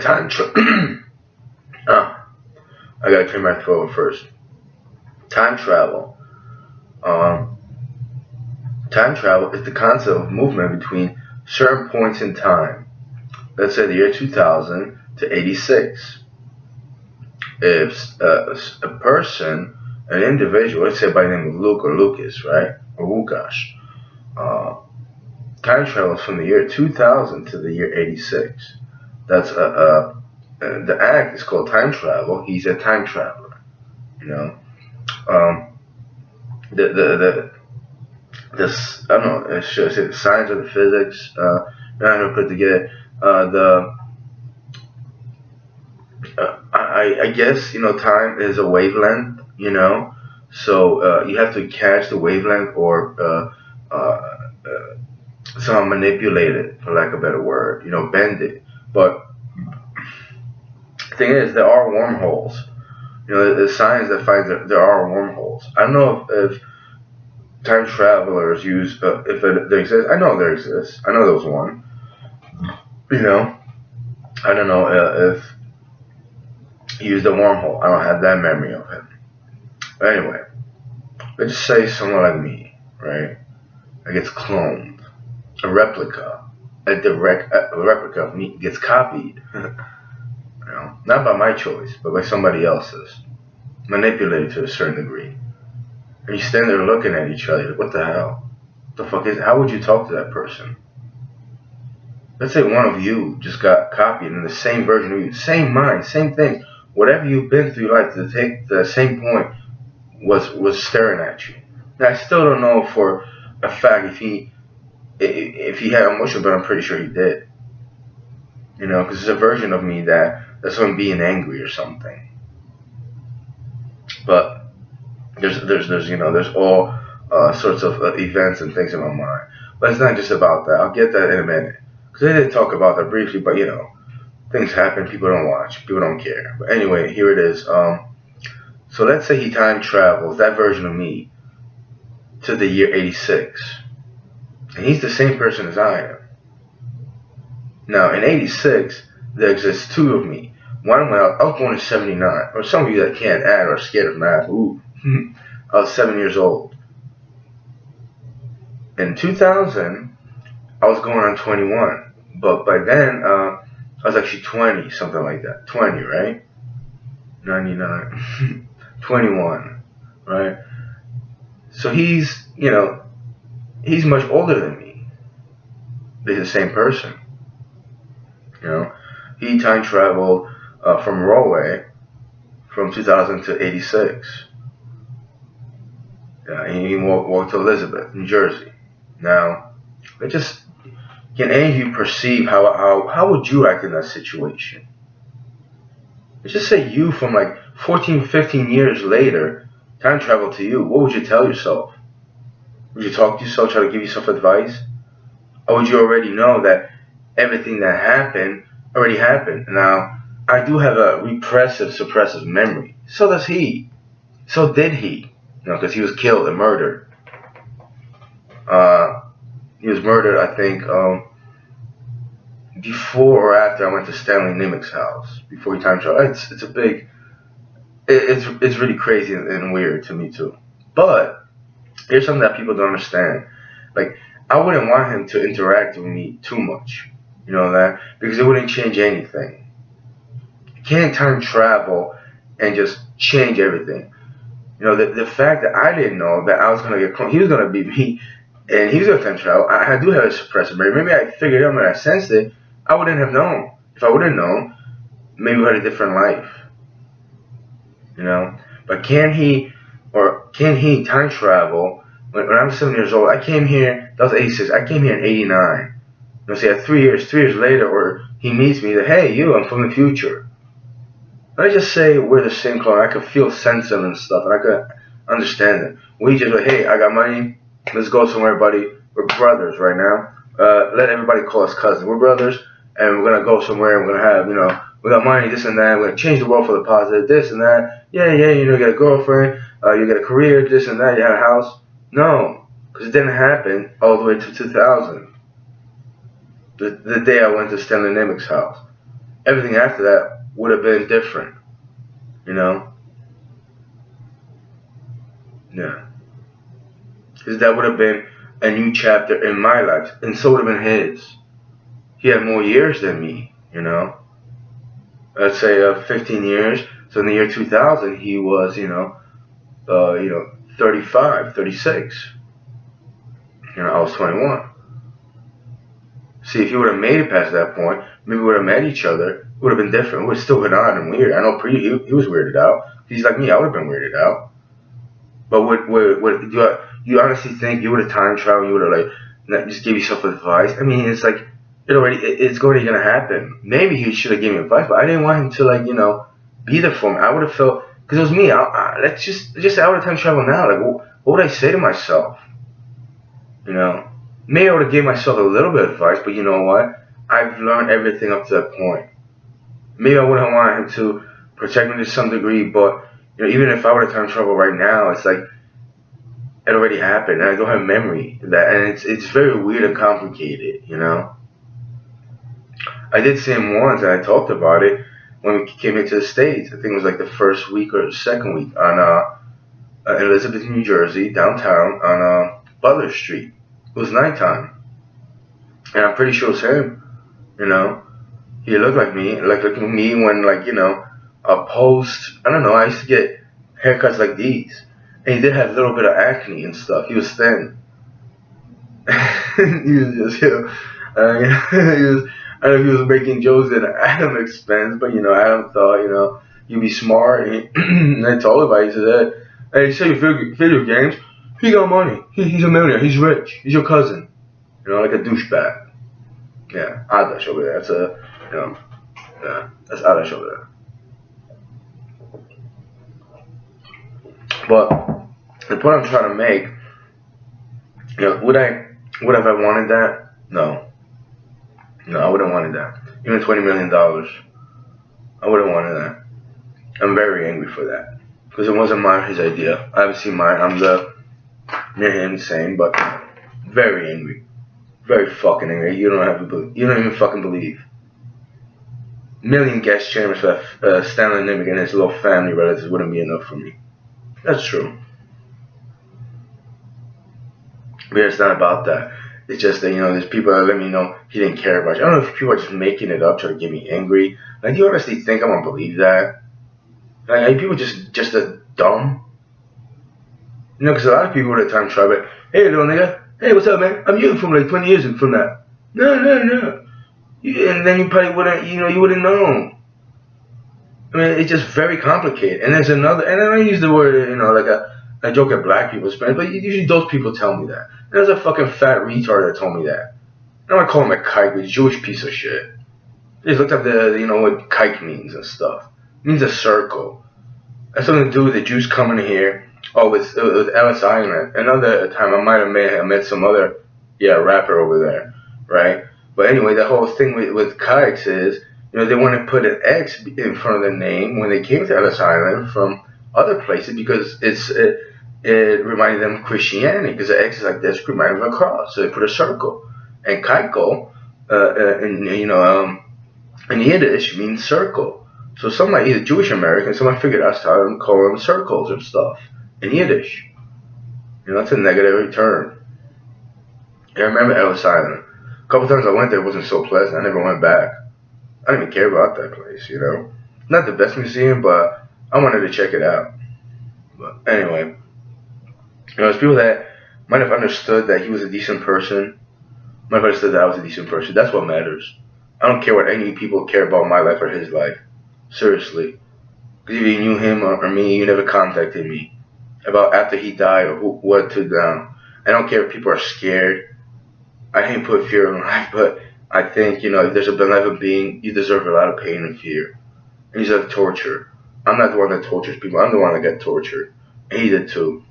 time travel. I gotta clear my throat first. Time travel. Time travel is the concept of movement between certain points in time. Let's say the year 2000 to 86. If a person, an individual, let's say by the name of Luke or Lucas, right, or Wukash, time travels from the year 2000 to the year 86. That's the act is called time travel. He's a time traveler. You know, this I don't know. Should I say the science or the physics? I don't know, put together. I guess time is a wavelength. So you have to catch the wavelength or somehow manipulate it, for lack of a better word. Bend it. But the thing is, there are wormholes. The science that finds that there are wormholes. I don't know if time travelers use if there exists. I know there exists. I know there was one. I don't know if he used a wormhole. I don't have that memory of him. But anyway, let's just say someone like me, right? That gets cloned, a replica, a replica of me gets copied. Not by my choice, but by somebody else's, manipulated to a certain degree. And you stand there looking at each other, like, what the hell? What the fuck is it? How would you talk to that person? Let's say one of you just got copied in the same version of you, same mind, same things. Whatever you've been through your life to take the same point was staring at you. Now I still don't know for a fact if he had emotion, but I'm pretty sure he did. Because it's a version of me that's on being angry or something. But there's all sorts of events and things in my mind. But it's not just about that. I'll get that in a minute. Because I did talk about that briefly, but things happen, people don't watch, people don't care. But anyway, here it is. So let's say he time travels, that version of me, to the year 86. And he's the same person as I am. Now, in 86, there exists two of me. One when I was born in 79. Or some of you that can't add or are scared of math, ooh, I was 7 years old. In 2000, I was going on 21. But by then, I was actually 20, something like that. 20, right? 99. 21, right? So he's much older than me. They're the same person. He time traveled from Norway from 2000 to 86. He walked to Elizabeth, New Jersey. Now, can any of you perceive how would you act in that situation? Let's just say you from like 14, 15 years later, time travel to you. What would you tell yourself? Would you talk to yourself, try to give yourself advice? Or would you already know that everything that happened already happened? Now, I do have a suppressive memory. So does he. So did he. Because he was killed and murdered. He was murdered, I think, before or after I went to Stanley Nimick's house. Before he time traveled. It's a big... It's really crazy and weird to me too. But here's something that people don't understand. Like, I wouldn't want him to interact with me too much. You know that? Because it wouldn't change anything. You can't time travel and just change everything. The fact that I didn't know that I was going to get cloned, he was going to be me, and he was going to time travel. I do have a suppressive memory. Maybe I figured it out when I sensed it. I wouldn't have known. If I would have known, maybe we had a different life. But can he time travel? When I was 7 years old, I came here, that was 86, I came here in 89. So 3 years later, or he meets me, that, hey, I'm from the future. Let me just say we're the same clone. I could feel sense of and stuff, and I could understand it. We just like, hey, I got money, let's go somewhere, buddy. We're brothers right now. Let everybody call us cousins. We're brothers, and we're going to go somewhere, and we're going to have, we got money, this and that. We're going to change the world for the positive, this and that. Yeah, you get a girlfriend, you get a career, this and that, you have a house. No, because it didn't happen all the way to 2000. The day I went to Stanley Nimick's house. everything after that would have been different, you know? Yeah. Because that would have been a new chapter in my life, and so would have been his. He had more years than me, you know? Let's say 15 years. So in the year 2000, he was, 35, 36. I was 21. See, if he would have made it past that point, maybe we would have met each other. It would have been different. It would have still been odd and weird. I know he was weirded out. He's like me. I would have been weirded out. But would you honestly think you would have time traveled? You would have like just give yourself advice? I mean, it's like it's already gonna happen. Maybe he should have given me advice, but I didn't want him to be there for me. I would have felt because it was me. Let's just out of time travel now. Like, what would I say to myself? Maybe I would have given myself a little bit of advice, but you know what? I've learned everything up to that point. Maybe I wouldn't want him to protect me to some degree, but even if I were to time travel right now, it's like it already happened, and I don't have memory of that, and it's very weird and complicated, I did see him once, and I talked about it when we came into the States. I think it was like the first week or the second week on Elizabeth, New Jersey, downtown on Butler Street. It was nighttime, and I'm pretty sure it was him. He looked like me, like me when post. I don't know. I used to get haircuts like these, and he did have a little bit of acne and stuff. He was thin. He was just, he was. I don't know if he was making jokes at Adam's expense, but Adam thought, you'd be smart. And I told him, I said, hey, you say video games? He got money. He's a millionaire. He's rich. He's your cousin. Like a douchebag. Yeah, Adash over there. That's that's Adash over there. But the point I'm trying to make, would have I wanted that? No, I wouldn't wanted that. Even $20 million, I wouldn't wanted that. I'm very angry for that because it wasn't his idea. Obviously, I'm the near him same, but very angry, very fucking angry. You don't even fucking believe. Million guest chambers for Stanley Nimick and his little family relatives wouldn't be enough for me. That's true. But it's not about that. It's just that, there's people that let me know he didn't care about you. I don't know if people are just making it up trying to get me angry. Like, do you honestly think I'm going to believe that? Like, are people just dumb? Because a lot of people at the time try, but, hey, little nigga, hey, what's up, man? I'm you from like 20 years from now. No. And then you probably wouldn't, you wouldn't know. I mean, it's just very complicated. And there's another, and then I use the word, like I joke at black people Spanish, but usually those people tell me that. And there's a fucking fat retard that told me that. I don't want to call him a kike, but Jewish piece of shit. He just looked up what kike means and stuff. It means a circle. That's something to do with the Jews coming here. Oh, with Ellis Island. Another time I might have met some other, rapper over there, right? But anyway, the whole thing with kikes is, they want to put an X in front of the name when they came to Ellis Island from other places because it reminded them of Christianity because the X is like this, reminded them of a cross. So they put a circle. And kaiko, in Yiddish means circle. So somebody, either Jewish American, someone figured out how to call them circles and stuff in Yiddish. That's a negative term. I remember Ellis Island. A couple times I went there, it wasn't so pleasant. I never went back. I didn't even care about that place, Not the best museum, but I wanted to check it out. But anyway, there's people that might have understood that he was a decent person. Might have understood that I was a decent person. That's what matters. I don't care what any people care about my life or his life. Seriously. Because if you knew him or me, you never contacted me about after he died or what took down. I don't care if people are scared. I hate put fear in life, but I think, if there's a benevolent being, you deserve a lot of pain and fear. And you deserve torture. I'm not the one that tortures people. I'm the one that got tortured. And he did too.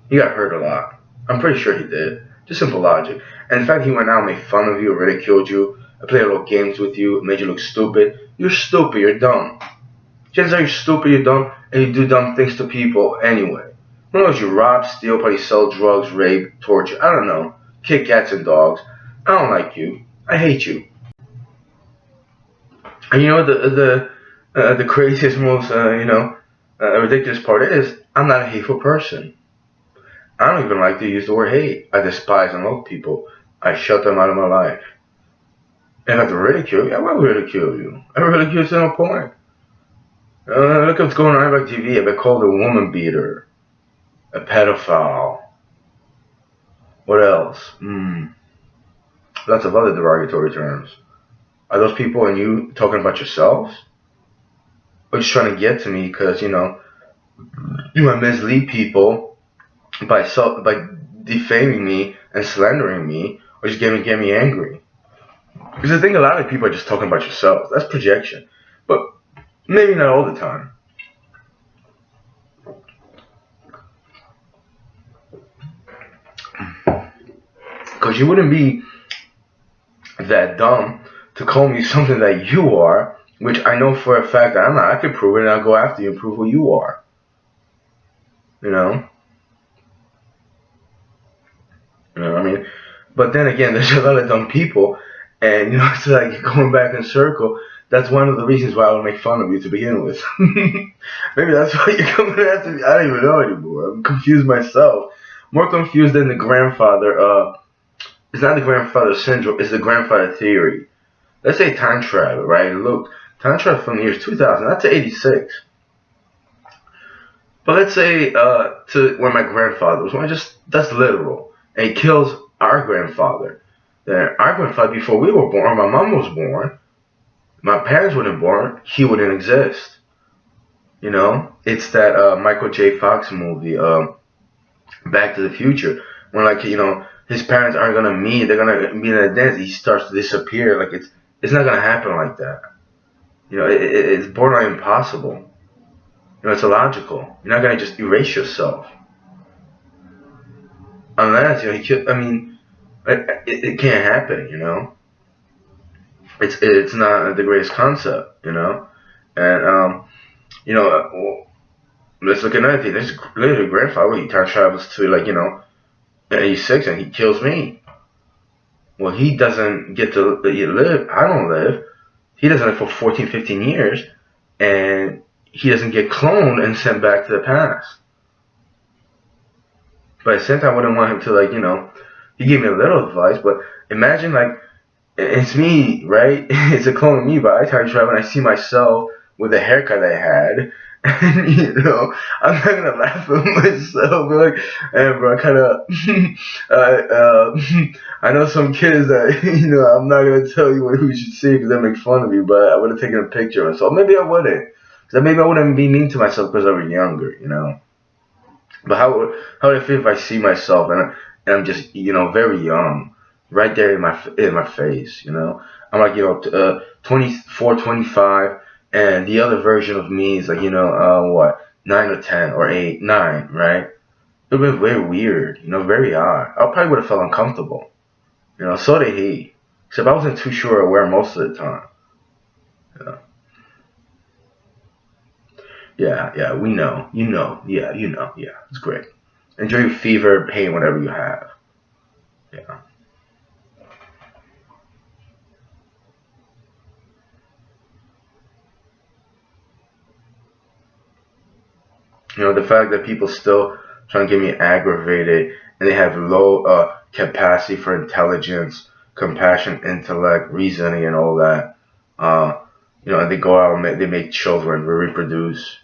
He got hurt a lot. I'm pretty sure he did. Just simple logic. And in fact, he went out and made fun of you, ridiculed you, played little games with you, made you look stupid. You're stupid. You're dumb. Chances are you're stupid, you're dumb, and you do dumb things to people anyway. Who knows? You rob, steal, probably sell drugs, rape, torture. I don't know. Kick cats and dogs. I don't like you. I hate you. And you know the craziest, most ridiculous part is I'm not a hateful person. I don't even like to use the word hate. I despise and loathe people. I shut them out of my life. And if I ridicule you, I will ridicule you. I ridicule you to no point. Look what's going on on TV. I've been called a woman beater, a pedophile. What else? Lots of other derogatory terms. Are those people and you talking about yourselves? Or just trying to get to me because, you want to mislead people by defaming me and slandering me, or just get me angry? Because I think a lot of people are just talking about yourself. That's projection. But maybe not all the time. Because you wouldn't be that dumb to call me something that you are, which I know for a fact that I'm not. I can prove it and I'll go after you and prove who you are. You know? You know what I mean? But then again, there's a lot of dumb people, and it's like going back in circle. That's one of the reasons why I would make fun of you to begin with. Maybe that's why you're coming after me. I don't even know anymore. I'm confused myself. More confused than the grandfather. It's not the grandfather syndrome. It's the grandfather theory. Let's say time travel, right? Look, time travel from the year 2000. That's 86. But let's say to where my grandfather was. That's literal. And he kills our grandfather. Then our grandfather, before we were born, my mom was born. My parents weren't born. He wouldn't exist. It's that Michael J. Fox movie, Back to the Future, when his parents aren't gonna meet. They're gonna meet in a dance. He starts to disappear. Like it's not gonna happen like that. It's borderline impossible. It's illogical. You're not gonna just erase yourself. Unless, he could, it can't happen, It's not the greatest concept, And, let's look at another thing. This literally grandfather, he time travels to, 86 and he kills me. Well, he doesn't get to live. I don't live. He doesn't live for 14, 15 years. And he doesn't get cloned and sent back to the past. But at the same time, I wouldn't want him to, he gave me a little advice, but imagine, it's me, right? It's a clone of me, but I time travel and I see myself with the haircut I had. And, I'm not going to laugh at myself. Like, hey, bro, I know some kids that, I'm not going to tell you who you should see because they make fun of you, but I would have taken a picture of myself. Maybe I wouldn't. Because maybe I wouldn't be mean to myself because I was younger, But how would it feel if I see myself and I'm just very young, right there in my face, I'm like 24, 25, and the other version of me is like 9 or 10 or 8, 9, right? It would have been very weird, very odd. I probably would have felt uncomfortable, So did he, except I wasn't too sure where most of the time. Yeah, we know. Yeah, yeah, it's great. Enjoy your fever, pain, whatever you have. Yeah. The fact that people still trying to get me aggravated and they have low capacity for intelligence, compassion, intellect, reasoning, and all that. And they go out and they make children, they reproduce.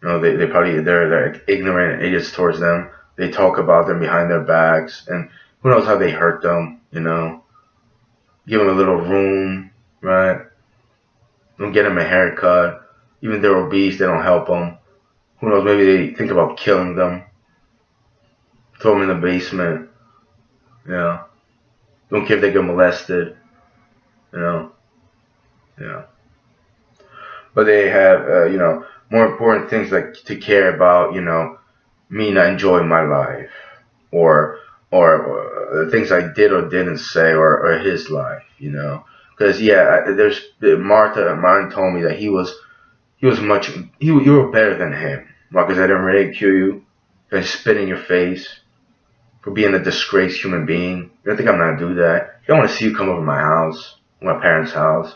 They probably they're ignorant and idiots towards them. They talk about them behind their backs, and who knows how they hurt them. Give them a little room, right? Don't get them a haircut. Even if they're obese, they don't help them. Who knows? Maybe they think about killing them. Throw them in the basement. Don't care if they get molested. Yeah. But they have, more important things like to care about, me not enjoying my life, or things I did or didn't say, or his life, Because there's Martin told me that you were better than him. Because I didn't ridicule you, and spit in your face for being a disgraced human being. You don't think I'm not gonna do that? You don't want to see you come over my house, my parents' house.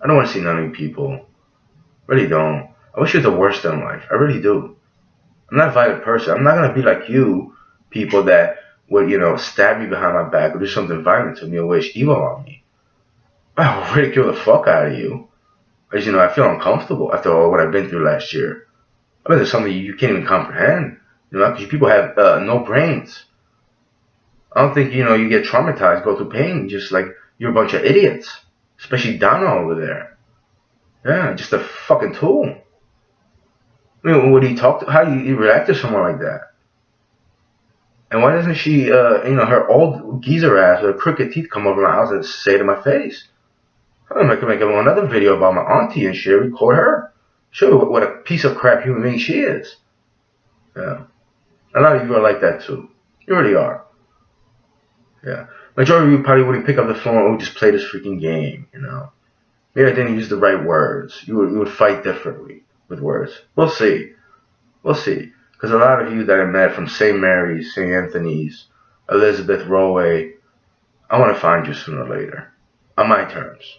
I don't want to see none of you people. I really don't. I wish you the worst in life. I really do. I'm not a violent person. I'm not going to be like you people that would, stab me behind my back or do something violent to me or wish evil on me. I will ridicule the fuck out of you. Because, I feel uncomfortable after all what I've been through last year. I've been through something you can't even comprehend. Because people have no brains. I don't think, you get traumatized, go through pain, just like you're a bunch of idiots. Especially Donna over there. Yeah, just a fucking tool. I mean, what do you talk to? How do you react to someone like that? And why doesn't she, her old geezer ass with her crooked teeth come over my house and say to my face? I'm gonna make another video about my auntie and shit, record her. Show her what a piece of crap human being she is. Yeah. A lot of you are like that too. You really are. Yeah. Majority of you probably wouldn't pick up the phone or just play this freaking game, Maybe I didn't use the right words. You would fight differently with words. We'll see. We'll see. Because a lot of you that I met from St. Mary's, St. Anthony's, Elizabeth Rowe, I want to find you sooner or later. On my terms.